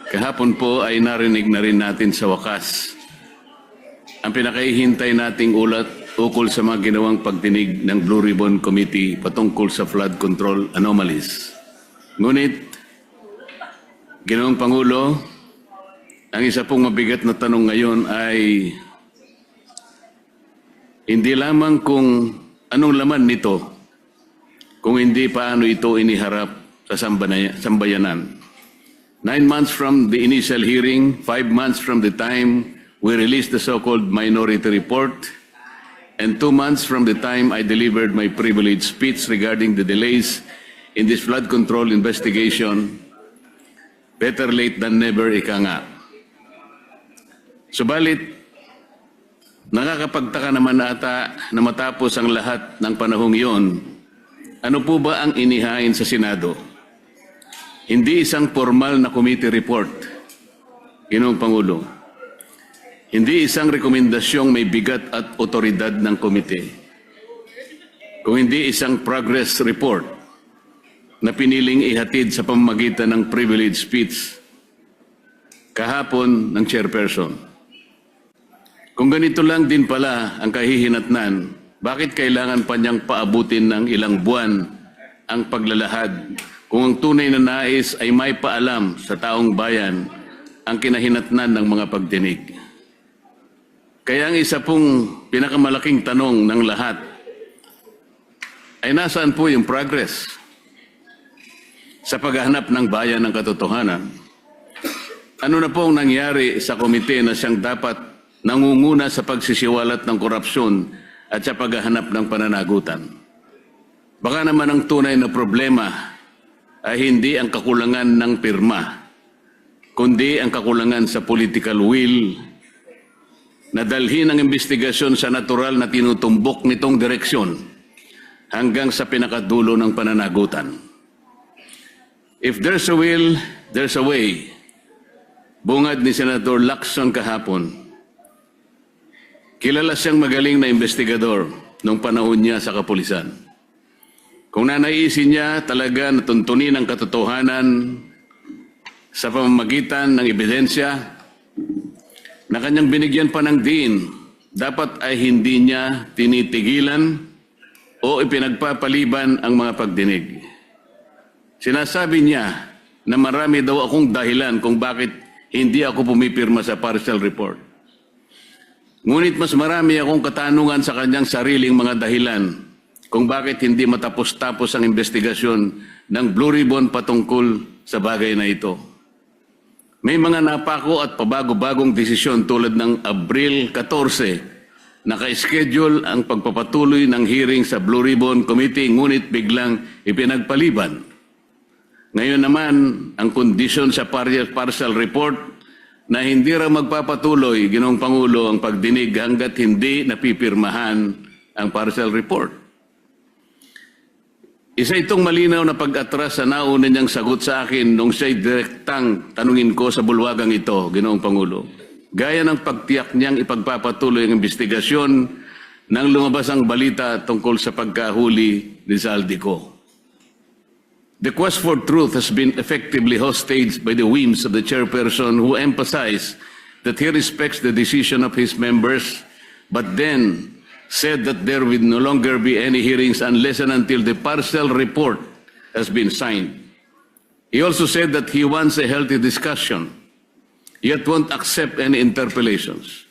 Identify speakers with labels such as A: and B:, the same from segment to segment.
A: Kahapon po ay narinig na rin natin sa wakas ang pinakahihintay nating ulat ukol sa mga ginawang pagdinig ng Blue Ribbon Committee patungkol sa flood control anomalies. Ngunit, Ginoong Pangulo, ang isa pong mabigat na tanong ngayon ay hindi lamang kung anong laman nito, kung hindi paano ito iniharap sa sambayanan. 9 months from the initial hearing, 5 months from the time we released the so-called minority report, and 2 months from the time I delivered my privileged speech regarding the delays in this flood control investigation, better late than never, ika nga. Subalit, nakakapagtaka naman ata na matapos ang lahat ng panahong iyon, ano po ba ang inihain sa Senado? Hindi isang formal na committee report, Ginoong Pangulo. Hindi isang rekomendasyong may bigat at otoridad ng komite. Kung hindi isang progress report na piniling ihatid sa pamamagitan ng privilege speech kahapon ng chairperson. Kung ganito lang din pala ang kahihinatnan, bakit kailangan pa niyang paabutin ng ilang buwan ang paglalahad kung ang tunay na nais ay may paalam sa taong bayan ang kinahinatnan ng mga pagdinig? Kaya ang isa pong pinakamalaking tanong ng lahat ay nasaan po yung progress sa paghahanap ng bayan ng katotohanan? Ano na pong nangyari sa komite na siyang dapat nangunguna sa pagsisiwalat ng korupsyon at sa paghahanap ng pananagutan? Baka naman ang tunay na problema ay hindi ang kakulangan ng pirma, kundi ang kakulangan sa political will na dalhin ang investigasyon sa natural na tinutumbok nitong direksyon hanggang sa pinakadulo ng pananagutan. If there's a will, there's a way. Bungad ni Senator Lacson kahapon. Kilala siyang magaling na investigador nung panahon niya sa kapulisan. Kung nanaisin niya talaga na tuntunin ang katotohanan sa pamamagitan ng ebidensya na kanyang binigyan pa ng diin, dapat ay hindi niya tinitigilan o ipinagpapaliban ang mga pagdinig. Sinasabi niya na marami daw akong dahilan kung bakit hindi ako pumipirma sa partial report. Ngunit mas marami akong katanungan sa kanyang sariling mga dahilan kung bakit hindi matapos-tapos ang investigasyon ng Blue Ribbon patungkol sa bagay na ito. May mga napako at pabago-bagong desisyon tulad ng Abril 14, naka-schedule ang pagpapatuloy ng hearing sa Blue Ribbon Committee ngunit biglang ipinagpaliban. Ngayon naman, ang kondisyon sa partial report na hindi raw magpapatuloy, Ginoong Pangulo, ang pagdinig hanggat hindi napipirmahan ang partial report. Isa itong malinaw na pag-atras sa nauna niyang sagot sa akin nung siya'y direktang tanungin ko sa bulwagang ito, Ginoong Pangulo. Gaya ng pagtiyak niyang ipagpapatuloy ang investigasyon nang lumabas ang balita tungkol sa pagkahuli ni Zaldico. The quest for truth has been effectively hostaged by the whims of the chairperson who emphasized that he respects the decision of his members, but then said that there will no longer be any hearings unless and until the partial report has been signed. He also said that he wants a healthy discussion, yet won't accept any interpellations.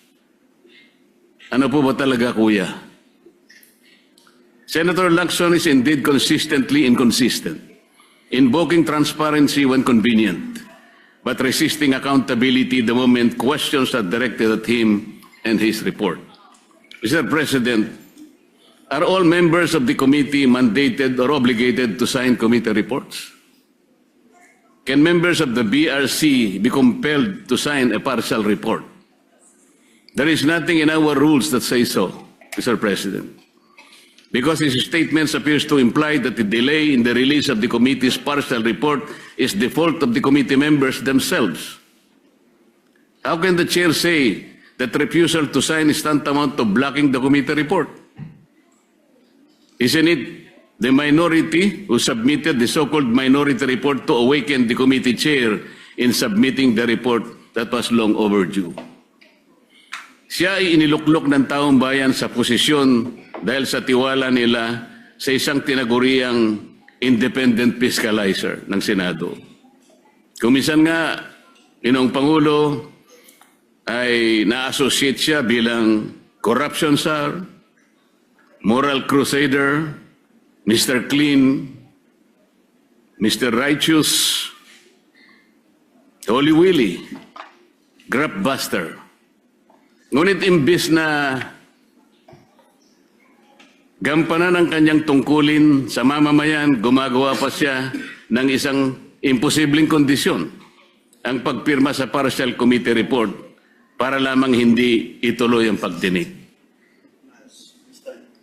A: Ano po ba talaga, Kuya? Senator Lacson is indeed consistently inconsistent, invoking transparency when convenient, but resisting accountability the moment questions are directed at him and his report. Mr. President, are all members of the committee mandated or obligated to sign committee reports? Can members of the BRC be compelled to sign a partial report? There is nothing in our rules that say so, Mr. President, because his statements appears to imply that the delay in the release of the committee's partial report is the fault of the committee members themselves. How can the chair say that refusal to sign is tantamount to blocking the committee report? Isn't it the minority who submitted the so-called minority report to awaken the committee chair in submitting the report that was long overdue. Siya ay iniluklok ng taong bayan sa posisyon dahil sa tiwala nila sa isang tinaguriang independent fiscalizer ng Senado. Kuminsan nga, Ginoong Pangulo, ay na-associate siya bilang corruption czar, moral crusader, Mr. Clean, Mr. Righteous, Holy Willie, Grabbuster. Ngunit imbis na gampanan ang kanyang tungkulin sa mamamayan, gumagawa pa siya ng isang imposibleng kondisyon, ang pagpirma sa partial committee report para lamang hindi ituloy ang pagdinig.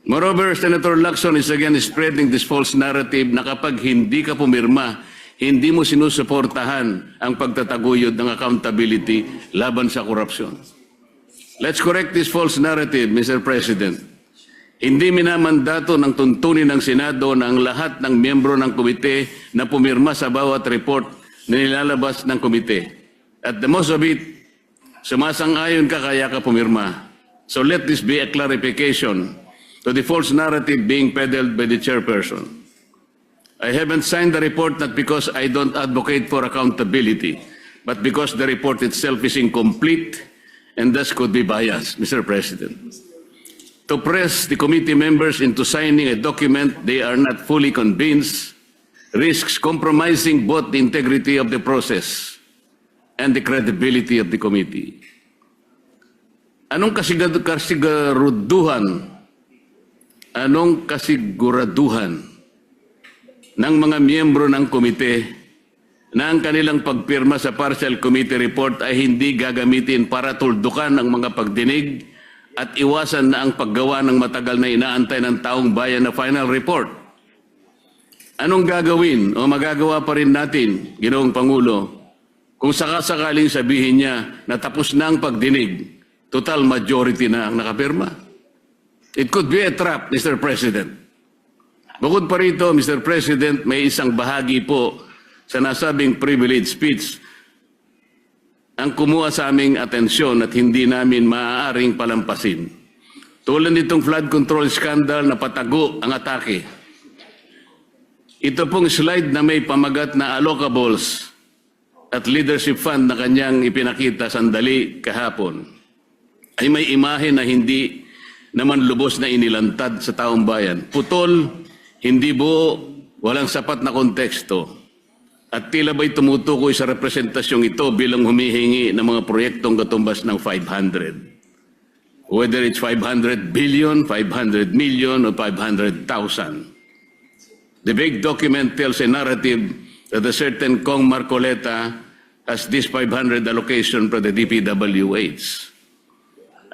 A: Moreover, Senator Lacson is again spreading this false narrative na kapag hindi ka pumirma, hindi mo sinusuportahan ang pagtataguyod ng accountability laban sa korupsyon. Let's correct this false narrative, Mr. President. Hindi minamandato ng tuntunin ng Senado na ang lahat ng miyembro ng komite na pumirma sa bawat report na nilalabas ng komite. At the most of it, sumasang-ayon ka kaya ka pumirma. So let this be a clarification to the false narrative being peddled by the chairperson. I haven't signed the report not because I don't advocate for accountability, but because the report itself is incomplete and thus could be biased, Mr. President. To press the committee members into signing a document they are not fully convinced risks compromising both the integrity of the process and the credibility of the committee. Anong kasiguraduhan ng mga miyembro ng komite na ang kanilang pagpirma sa partial committee report ay hindi gagamitin para tuldukan ang mga pagdinig at iwasan na ang paggawa ng matagal na inaantay ng taong bayan na final report? Anong gagawin o magagawa pa rin natin, Ginoong Pangulo, kung sakasakaling sabihin niya na tapos na ang pagdinig, total majority na ang nakapirma? It could be a trap, Mr. President. Bukod pa rito, Mr. President, may isang bahagi po sa nasabing privilege speech ang kumuha sa aming atensyon at hindi namin maaaring palampasin. Tulad nitong flood control scandal na patago ang atake. Ito pong slide na may pamagat na allocables at leadership fund na kanyang ipinakita sandali kahapon ay may imahe na hindi naman lubos na inilantad sa taong bayan. Putol, hindi buo, walang sapat na konteksto. At tila ba'y tumutukoy sa representasyong ito bilang humihingi ng mga proyektong katumbas ng 500. Whether it's 500 billion, 500 million, or 500,000. The big document tells a narrative that a certain Kong Marcoleta has this 500 allocation for the DPWH.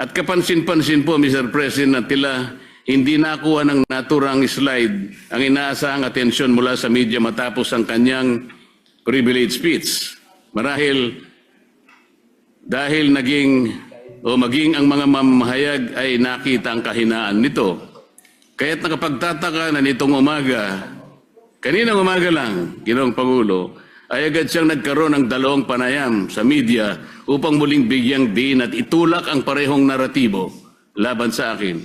A: At kapansin-pansin po, Mr. President, na tila hindi nakuha ng naturang slide ang inaasahang atensyon mula sa media matapos ang kanyang privilege speech. Marahil dahil maging ang mga mamahayag ay nakita ang kahinaan nito. Kaya't nakapagtataka na nitong umaga, kaninang umaga lang, Ginoong Pangulo, ay agad siyang nagkaroon ng dalawang panayam sa media upang muling bigyang diin at itulak ang parehong naratibo laban sa akin.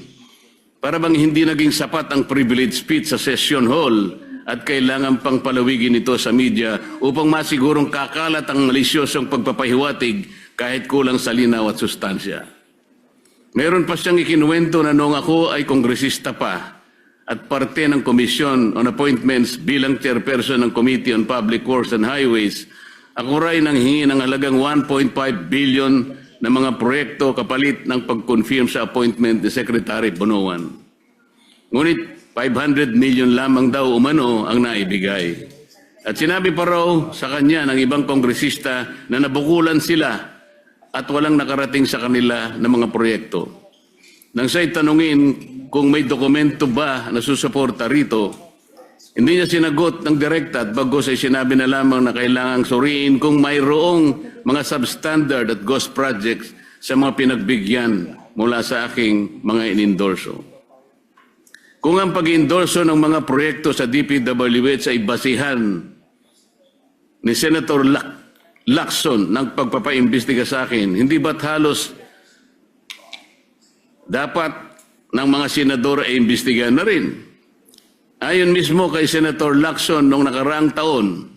A: Para bang hindi naging sapat ang privilege speech sa session hall at kailangan pang palawigin ito sa media upang masigurong kakalat ang malisyosong pagpapahiwatig kahit kulang sa linaw at sustansya. Meron pa siyang ikinuwento na noong ako ay kongresista pa at parte ng Commission on Appointments bilang chairperson ng Committee on Public Works and Highways, ako ray nang hingi ng halagang 1.5 billion na mga proyekto kapalit ng pag-confirm sa appointment ni Secretary Bonoan. Ngunit 500 million lamang daw umano ang naibigay. At sinabi pa raw sa kanya ng ibang kongresista na nabukulan sila at walang nakarating sa kanila ng mga proyekto. Nang siya'y tanungin kung may dokumento ba na susuporta rito, hindi niya sinagot ng direkta at bagos ay sinabi na lamang na kailangang suriin kung mayroong mga substandard at ghost projects sa mga pinagbigyan mula sa aking mga inendorso. Kung ang pag-endorso ng mga proyekto sa DPWH ay basihan ni Senator lakson ng pagpapaimbestiga sa akin? Hindi ba't halos dapat ng mga senador ay imbestigahan na rin? Ayon mismo kay Senator Lacson noong nakaraang taon,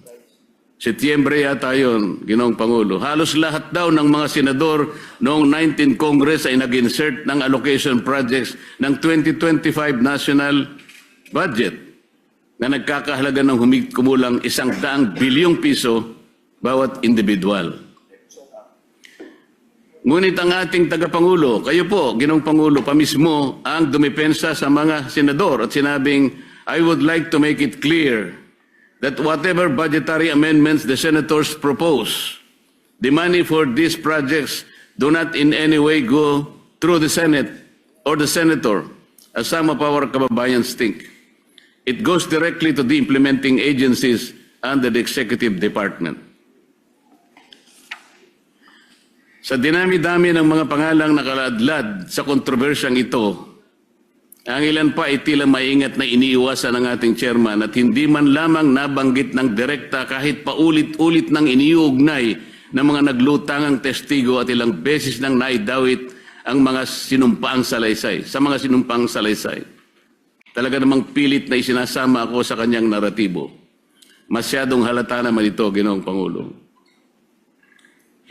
A: Setyembre yata yun, Ginoong Pangulo, halos lahat daw ng mga senador noong 19 Congress ay nag-insert ng allocation projects ng 2025 national budget na nagkakahalaga ng kumulang 100 bilyong piso bawat individual. Ngunit ang ating tagapangulo, kayo po, Ginoong Pangulo, pamismo ang dumipensa sa mga senador at sinabing, I would like to make it clear that whatever budgetary amendments the senators propose, the money for these projects do not in any way go through the Senate or the senator, as some of our kababayans think. It goes directly to the implementing agencies under the executive department. Sa dinami-dami ng mga pangalang nakaladlad sa kontrobersyang ito, ang ilan pa ay tila maingat na iniiwasan ng ating chairman at hindi man lamang nabanggit ng direkta kahit paulit-ulit ng iniuugnay ng mga naglutangang testigo at ilang beses nang naidawit ang mga sinumpaang salaysay, sa mga sinumpaang salaysay. Talaga namang pilit na isinasama ako sa kanyang naratibo. Masyadong halata naman ito, Ginoong Pangulo.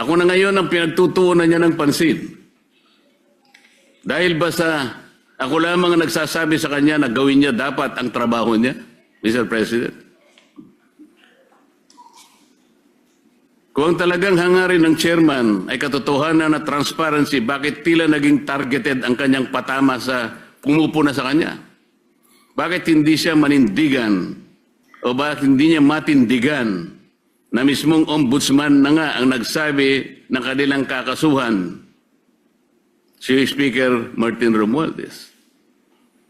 A: Ako na ngayon ang pinagtutuunan niya ng pansin. Dahil ba sa ako lamang ang nagsasabi sa kanya na gawin niya dapat ang trabaho niya, Mr. President? Kung talagang hangarin ng chairman ay katotohanan na transparency, bakit tila naging targeted ang kanyang patama sa pumupuna sa kanya? Bakit hindi siya manindigan o bakit hindi niya matindigan na mismong ombudsman na nga ang nagsabi ng kanilang kakasuhan, si Speaker Martin Romualdez?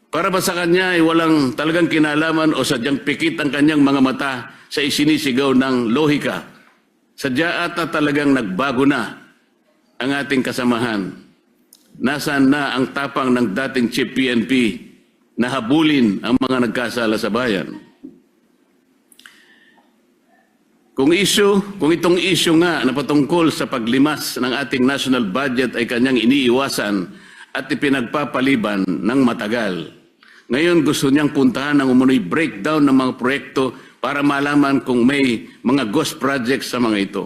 A: Para ba sa kanya ay walang talagang kinalaman o sadyang pikit ang kanyang mga mata sa isinisigaw ng lohika? Sadya ata talagang nagbago na ang ating kasamahan. Nasaan na ang tapang ng dating Chief PNP na habulin ang mga nagkasala sa bayan? Kung itong issue nga na patungkol sa paglimas ng ating national budget ay kanyang iniiwasan at ipinagpapaliban ng matagal, ngayon gusto niyang puntahan ng umunoy breakdown ng mga proyekto para malaman kung may mga ghost projects sa mga ito.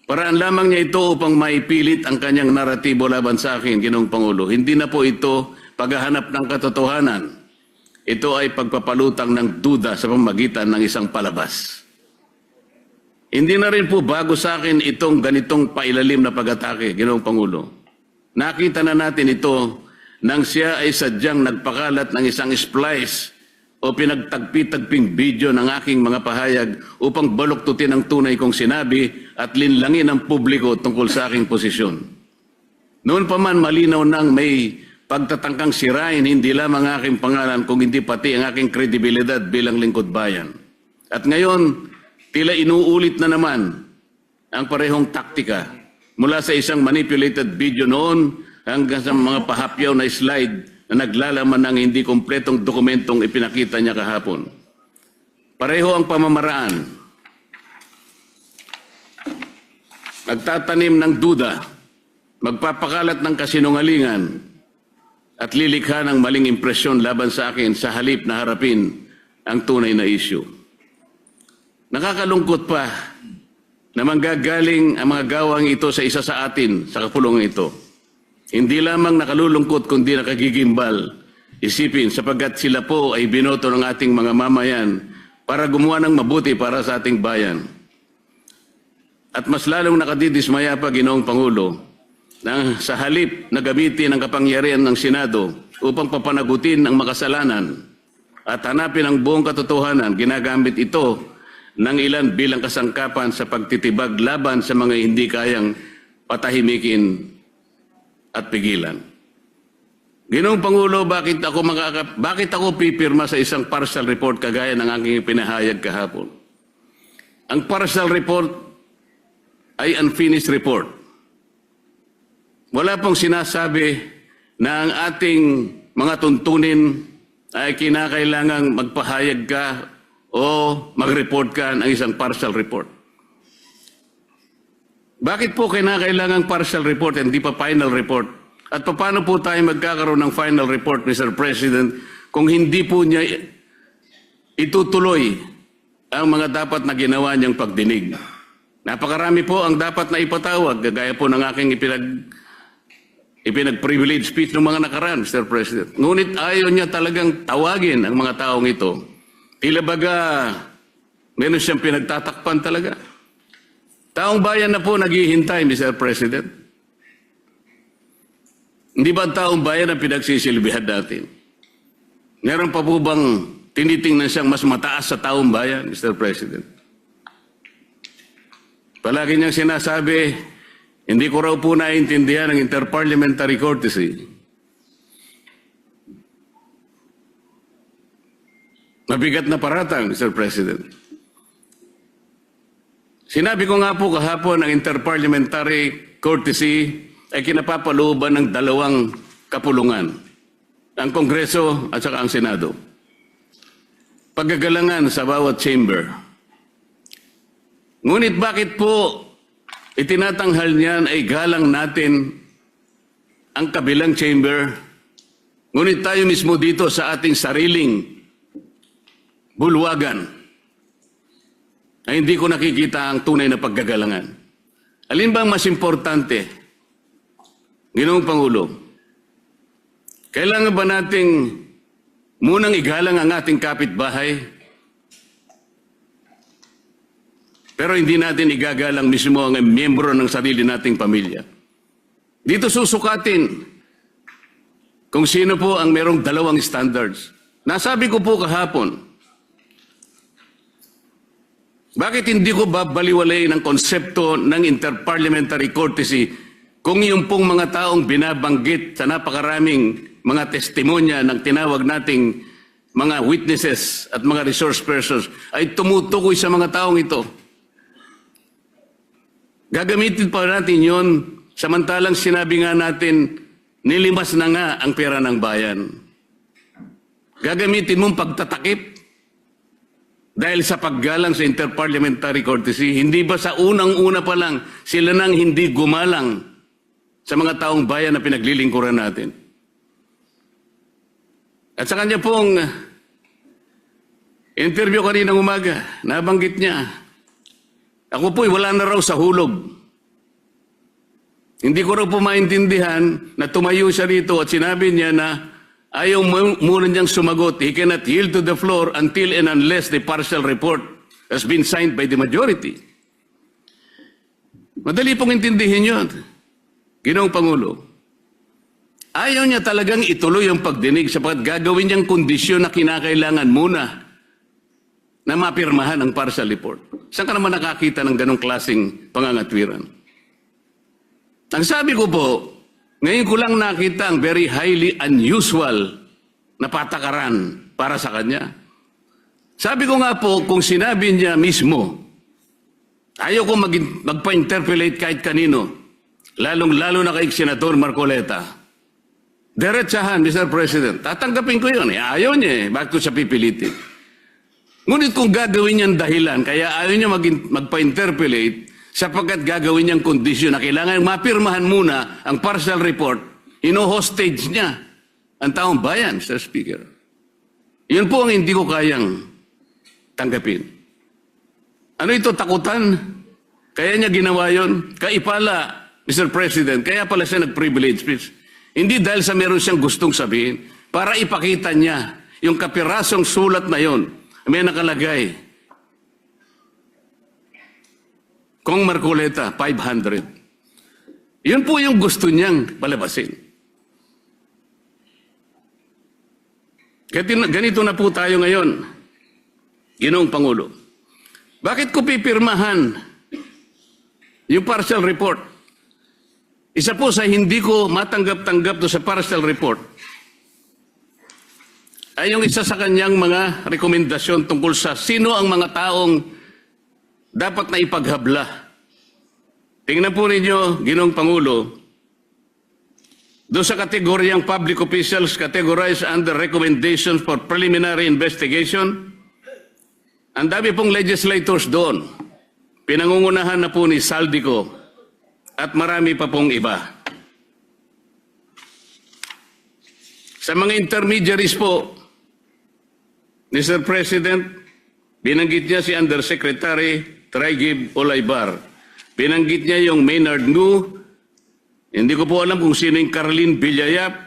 A: Paraan lamang niya ito upang maipilit ang kanyang naratibo laban sa akin, Ginoong Pangulo. Hindi na po ito paghahanap ng katotohanan. Ito ay pagpapalutang ng duda sa pamamagitan ng isang palabas. Hindi na rin po bago sa akin itong ganitong pailalim na pag-atake, Ginoong Pangulo. Nakita na natin ito nang siya ay sadyang nagpakalat ng isang splice o pinagtagpi-tagping video ng aking mga pahayag upang baluktutin ang tunay kong sinabi at linlangin ang publiko tungkol sa aking posisyon. Noon pa man malinaw nang may pagtatangkang sirain hindi lamang aking pangalan kung hindi pati ang aking kredibilidad bilang lingkod bayan. At ngayon, tila inuulit na naman ang parehong taktika mula sa isang manipulated video noon hanggang sa mga pahapyaw na slide na naglalaman ng hindi kompletong dokumentong ipinakita niya kahapon. Pareho ang pamamaraan. Magtatanim ng duda, magpapakalat ng kasinungalingan, at lilikha ng maling impresyon laban sa akin sa halip na harapin ang tunay na issue. Nakakalungkot pa na manggagaling ang mga gawang ito sa isa sa atin sa kapulungan ito. Hindi lamang nakalulungkot kundi nakagigimbal. Isipin sapagkat sila po ay binoto ng ating mga mamayan para gumawa ng mabuti para sa ating bayan. At mas lalong nakadidismaya pa, Ginoong Pangulo, na sa halip na gamitin ang kapangyarihan ng Senado upang papanagutin ang makasalanan at hanapin ang buong katotohanan, ginagamit ito ng ilan bilang kasangkapan sa pagtitibag laban sa mga hindi kayang patahimikin at pigilan. Ginoong Pangulo, bakit ako pipirma sa isang partial report kagaya ng aking pinahayag kahapon? Ang partial report ay unfinished report. Wala pong sinasabi na ang ating mga tuntunin ay kinakailangang magpahayag ka o mag-report ka ng isang partial report. Bakit po kinakailangang partial report and hindi pa final report? At paano po tayo magkakaroon ng final report, Mr. President, kung hindi po niya itutuloy ang mga dapat na ginawa niyang pagdinig? Napakarami po ang dapat na ipatawag, gaya po ng aking ipinag-privilege speech ng mga nakaraan, Mr. President. Ngunit ayaw niya talagang tawagin ang mga taong ito. Tila baga, meron siyang pinagtatakpan talaga. Taong bayan na po naghihintay, Mr. President. Hindi ba ang taong bayan ang pinagsisilbihan natin? Meron pa po bang tinitingnan siyang mas mataas sa taong bayan, Mr. President? Palagi niyang sinasabi, hindi ko raw po naiintindihan ang interparliamentary courtesy. Mabigat na paratang, Mr. President. Sinabi ko nga po kahapon, ang interparliamentary courtesy ay kinapapalooban ng dalawang kapulungan, ang Kongreso at saka ang Senado. Paggagalangan sa bawat chamber. Ngunit bakit po itinatanghal niyan ay galang natin ang kabilang chamber, ngunit tayo mismo dito sa ating sariling bulwagan ay hindi ko nakikita ang tunay na paggagalangan. Alin bang mas importante, Ginoong Pangulo? Kailangan ba nating munang igalang ang ating kapitbahay, pero hindi natin igagalang mismo ang miyembro ng sarili nating pamilya? Dito susukatin kung sino po ang merong dalawang standards. Nasabi ko po kahapon, bakit hindi ko babaliwalay ng konsepto ng interparliamentary courtesy kung yung pong mga taong binabanggit sa napakaraming mga testimonya ng tinawag nating mga witnesses at mga resource persons ay tumutukoy sa mga taong ito? Gagamitin pa natin yon samantalang sinabi nga natin nilimas na nga ang pera ng bayan. Gagamitin mong pagtatakip dahil sa paggalang sa interparliamentary courtesy. Hindi ba sa unang-una pa lang sila nang hindi gumalang sa mga taong bayan na pinaglilingkuran natin? At sa kanya pong interview kaninang umaga, nabanggit niya, ako po'y wala na raw sa hulog. Hindi ko raw po maintindihan na tumayo siya rito at sinabi niya na ayaw muna niyang sumagot. He cannot yield to the floor until and unless the partial report has been signed by the majority. Madali pong intindihin yun, Ginoong Pangulo. Ayaw niya talagang ituloy ang pagdinig sapagkat gagawin niyang kondisyon na kinakailangan muna na mapirmahan ang partial report. Saan ka naman nakakita ng ganong klaseng pangangatwiran? Ang sabi ko po, ngayon ko lang nakita ang very highly unusual na patakaran para sa kanya. Sabi ko nga po, kung sinabi niya mismo, ayaw ko magpa-interpolate kahit kanino, lalong-lalo na kay Senator Marcoleta. Diretsahan, Mr. President, tatanggapin ko yun. Ayaw niya bakit ko siya pipilitin? Ngunit kung gagawin niyang dahilan, kaya ayaw niya magpa-interpolate, sapagkat gagawin niyang kondisyon na kailangan mapirmahan muna ang partial report, ino-hostage niya ang taong bayan, Mr. Speaker. Yun po ang hindi ko kayang tanggapin. Ano ito, takutan? Kaya niya ginawa yun? Kaipala, Mr. President, kaya pala siya nag-privilege speech. Hindi dahil sa meron siyang gustong sabihin, para ipakita niya yung kapirasong sulat na yun. May nakalagay, Kong Marcoleta, 500. Yun po yung gusto niyang palabasin. Ganito na po tayo ngayon, Ginoong Pangulo. Bakit ko pipirmahan yung partial report? Isa po sa hindi ko matanggap-tanggap do sa partial report ay yung isa sa kanyang mga rekomendasyon tungkol sa sino ang mga taong dapat na ipaghabla. Tingnan po ninyo, Ginoong Pangulo, doon sa kategoryang public officials categorized under recommendations for preliminary investigation, ang dami pong legislators doon. Pinangungunahan na po ni Saldico, at marami pa pong iba. Sa mga intermediaries po, Mr. President, binanggit niya si Undersecretary Traigib Olaybar. Binanggit niya yung Maynard Ngu. Hindi ko po alam kung sino yung Caroline Villayap,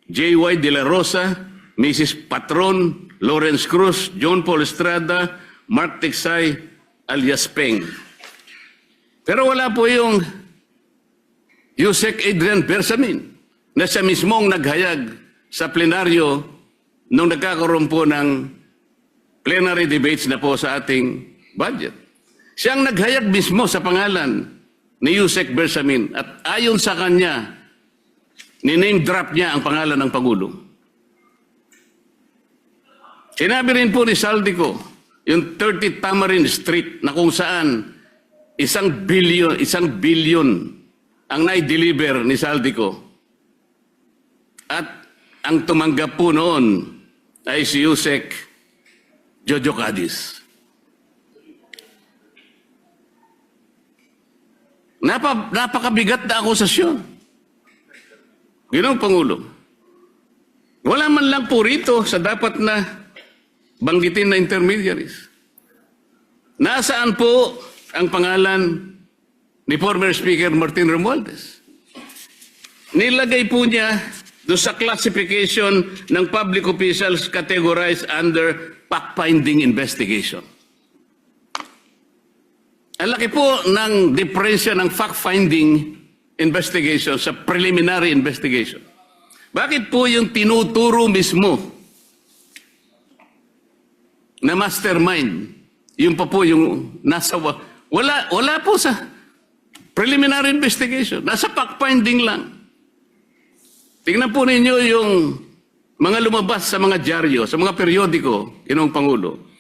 A: J.Y. De La Rosa, Mrs. Patron, Lawrence Cruz, John Paul Estrada, Mark Tiksay, alias Peng. Pero wala po yung Yusek Adrian Bersamin na siya mismong naghayag sa plenaryo nung nagkakaroon po ng plenary debates na po sa ating budget. Siyang naghayag mismo sa pangalan ni Yusek Bersamin at ayon sa kanya, ni-name drop niya ang pangalan ng Pangulo. Sinabi rin po ni Saldico, yung 30 Tamarind Street na kung saan 1 billion ang nai-deliver ni Saldico. At ang tumanggap po noon ay si Yusek Jojo Cadiz. Napakabigat na akusasyon. Ginoong Pangulo, wala man lang po rito sa dapat na banggitin na intermediaries. Nasaan po ang pangalan ni former Speaker Martin Romualdez? Nilagay po niya doon sa classification ng public officials categorized under fact-finding investigation. Ang laki po ng diferensya ng fact-finding investigation sa preliminary investigation. Bakit po yung tinuturo mismo na mastermind, yung pa po yung nasa... Wala po sa preliminary investigation. Nasa fact-finding lang. Tingnan po ninyo yung mga lumabas sa mga dyaryo, sa mga periodiko, Ginoong Pangulo.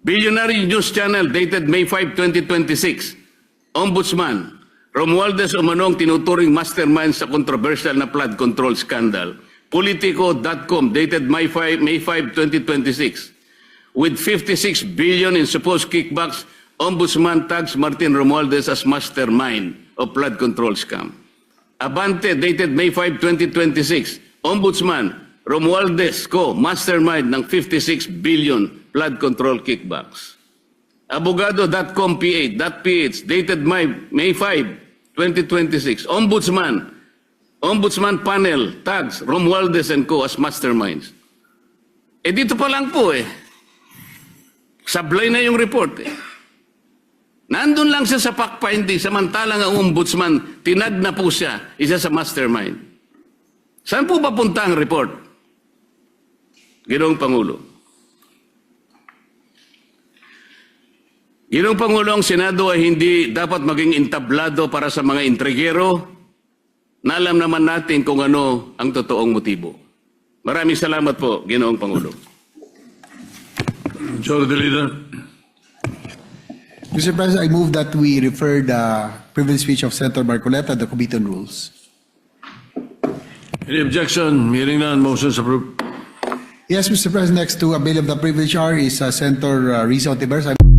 A: Billionaire News Channel dated May 5, 2026. Ombudsman, Romualdez umanong tinuturing mastermind sa controversial na flood control scandal. Politico.com dated May 5, 2026. With 56 billion in supposed kickbacks, Ombudsman tags Martin Romualdez as mastermind of flood control scam. Abante dated May 5, 2026. Ombudsman, Romualdez Co. mastermind ng 56 billion flood control kickbacks. Abogado.com PH dated May 5, 2026. Ombudsman panel tags Romualdez and Co. as masterminds. Dito pa lang po sablay na yung report Nandun lang siya sa fact-finding, samantalang ang ombudsman, tinag na po siya, isa sa mastermind. Saan po ba punta ang report? Ginoong Pangulo. Ginoong Pangulo, ang Senado ay hindi dapat maging entablado para sa mga intrigero na alam naman natin kung ano ang totoong motibo. Maraming salamat po, Ginoong Pangulo.
B: Majority Leader.
C: Mr. President, I move that we refer the privilege speech of Senator Marcoleta to the Committee on Rules.
B: Any objection? Hearing none, motion is approved.
C: Yes, Mr. President, next to avail of the privilege R is Senator Risa Ontiveros.